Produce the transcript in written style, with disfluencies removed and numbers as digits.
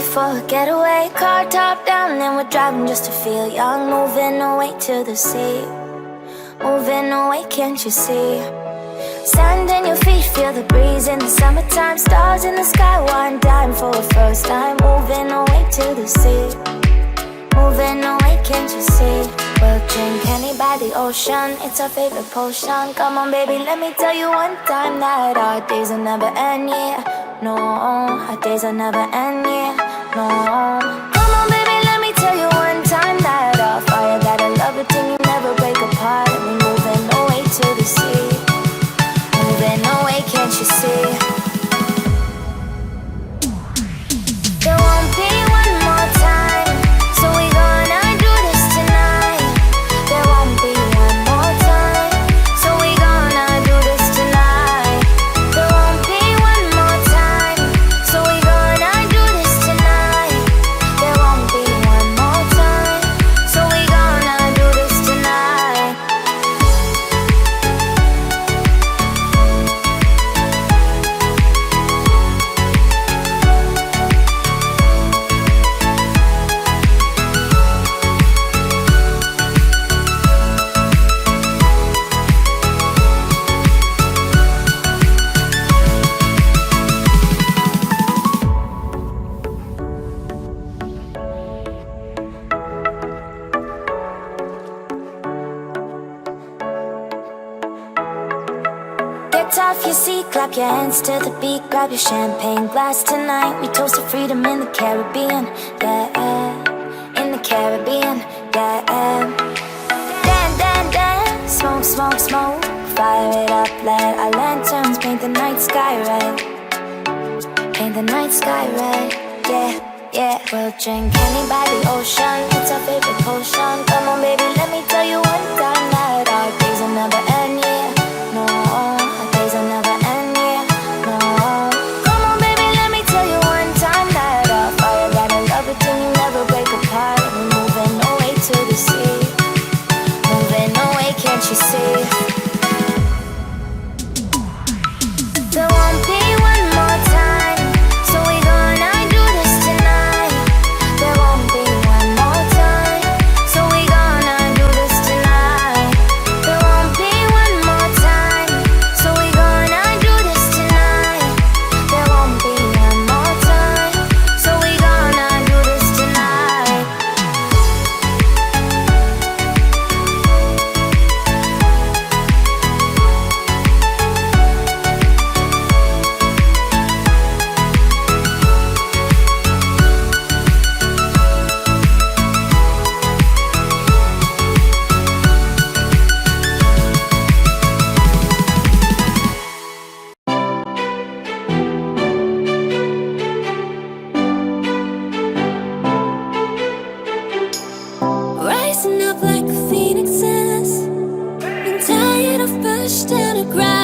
for a getaway. Car top down and we're driving just to feel young. Moving away to the sea, moving away, can't you see? Sand in your feet, feel the breeze in the summertime. Stars in the sky, one dime for a first time. Moving away to the sea, moving away, can't you see? We'll drink honey by the ocean, it's our favorite potion. Come on baby, let me tell you one time that our days will never end, yeah. No, our days will never end, yeah. No. Come on baby, let me tell you one time that our fire got a love it till you never break apart. And we're moving away to the sea, moving away, can't you see? There won't be one more time, so we gonna do this tonight. There won't be one more time, so we gonna do this tonight. There won't be one more time, so we gonna do this tonight. There won't be one more time, so we gonna do this tonight. Get off your seat, clap your hands to the beat. Grab your champagne glass tonight. We toast to freedom in the Caribbean, yeah. In the Caribbean, yeah. Dan, dan, dan, smoke, smoke, smoke. Fire it up, let our lanterns paint the night sky red. Paint the night sky red, yeah, yeah. We'll drink honey by the ocean, it's our favorite potion. Come on baby, let me tell you one time that our days will never end, yeah. No, our days will never end, yeah. No. Come on baby, let me tell you one time that our fire got a love it till you never break apart. And we're moving away to the sea, moving away, can't you see? There won't be one more time, so we gonna do this tonight. There won't be one more time, so we gonna do this tonight. There won't be one more time, so we gonna do this tonight. There won't be one more time, so we gonna do this tonight. Rising up like the phoenixes, been tired of pushed to the ground.